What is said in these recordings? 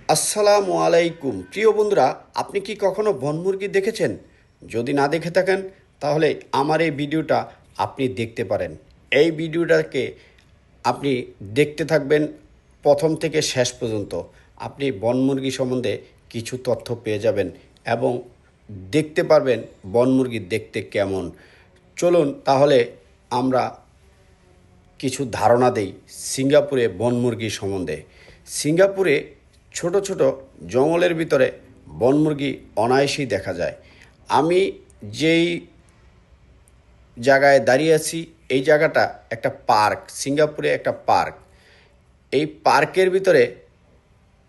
আসসালামু আলাইকুম প্রিয় বন্ধুরা, আপনি কি কখনো বনমুরগি দেখেছেন? যদি না দেখে থাকেন তাহলে আমার এই ভিডিওটা আপনি দেখতে পারেন। এই ভিডিওটাকে আপনি দেখতে থাকবেন প্রথম থেকে শেষ পর্যন্ত। আপনি বনমুরগি সম্বন্ধে কিছু তথ্য পেয়ে যাবেন এবং দেখতে পারবেন বনমুরগি দেখতে কেমন। চলুন তাহলে আমরা কিছু ধারণা দেই সিঙ্গাপুরে বনমুরগি সম্বন্ধে। সিঙ্গাপুরে ছোট ছোট জঙ্গলের ভিতরে বনমুরগি অনায়াসেই দেখা যায়। আমি যেই জায়গায় দাঁড়িয়ে আছি, এই জায়গাটা একটা পার্ক, সিঙ্গাপুরে একটা পার্ক। এই পার্কের ভিতরে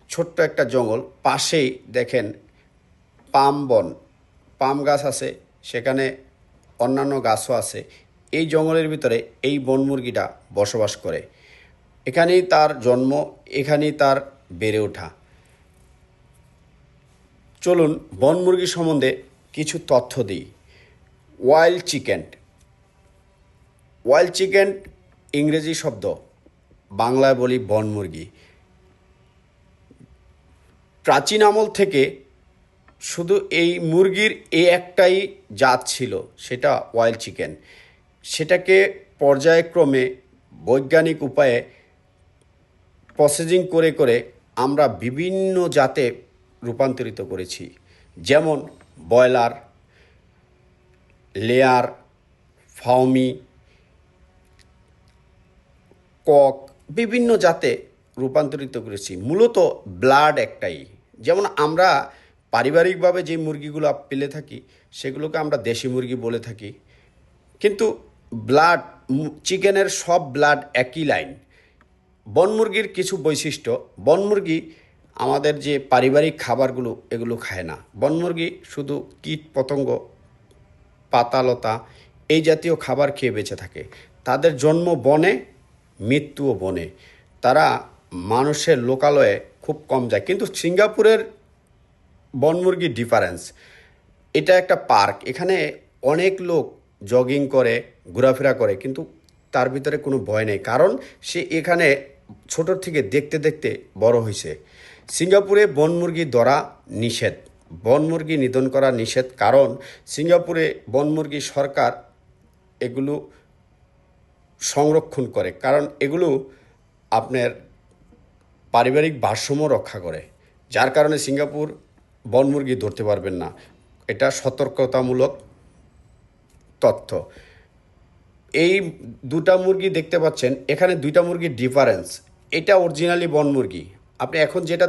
ছোট্ট একটা জঙ্গল, পাশেই দেখেন পাম বন, পাম গাছ আছে, সেখানে অন্যান্য গাছও আছে। এই জঙ্গলের ভিতরে এই বনমুরগিটা বসবাস করে। এখানেই তার জন্ম, এখানেই তার বেড়ে ওঠা। চলুন বনমুরগি সম্বন্ধে কিছু তথ্য দিই। ওয়াইল্ড চিকেন, ওয়াইল্ড চিকেন ইংরেজি শব্দ, বাংলায় বলি বনমুরগি। প্রাচীন আমল থেকে শুধু এই মুরগির এই একটাই জাত ছিল, সেটা ওয়াইল্ড চিকেন। সেটাকে পর্যায়ক্রমে বৈজ্ঞানিক উপায়ে প্রসেসিং করে করে আমরা বিভিন্ন জাতে রূপান্তরিত করেছি। যেমন ব্রয়লার, লেয়ার, ফাউমি, কক, বিভিন্ন জাতে রূপান্তরিত করেছি। মূলত ব্লাড একটাই। যেমন আমরা পারিবারিকভাবে যে মুরগিগুলো পেলে থাকি সেগুলোকে আমরা দেশি মুরগি বলে থাকি, কিন্তু ব্লাড, চিকেনের সব ব্লাড একই লাইন। বনমুরগির কিছু বৈশিষ্ট্য: বনমুরগি আমাদের যে পারিবারিক খাবারগুলো এগুলো খায় না। বনমুরগি শুধু কীট পতঙ্গ, পাতালতা এই জাতীয় খাবার খেয়ে বেঁচে থাকে। তাদের জন্ম বনে, মৃত্যুও বনে। তারা মানুষের লোকালয়ে খুব কম যায়। কিন্তু সিঙ্গাপুরের বনমুরগির ডিফারেন্স, এটা একটা পার্ক, এখানে অনেক লোক জগিং করে, ঘোরাফেরা করে, কিন্তু তার ভিতরে কোনো ভয় নেই, কারণ সে এখানে ছোটোর থেকে দেখতে দেখতে বড় হয়েছে। সিঙ্গাপুরে বনমুরগি ধরা নিষেধ, বনমুরগি নিধন করা নিষেধ, কারণ সিঙ্গাপুরে বনমুরগি সরকার এগুলো সংরক্ষণ করে, কারণ এগুলো আপনার পারিবারিক ভারসাম্য রক্ষা করে। যার কারণে সিঙ্গাপুর বনমুরগি ধরতে পারবেন না। এটা সতর্কতামূলক তথ্য। এই দুটা মুরগি দেখতে পাচ্ছেন, এখানে দুইটা মুরগির ডিফারেন্স। এটা অরিজিনালি বনমুরগি। আপনি এখন যেটা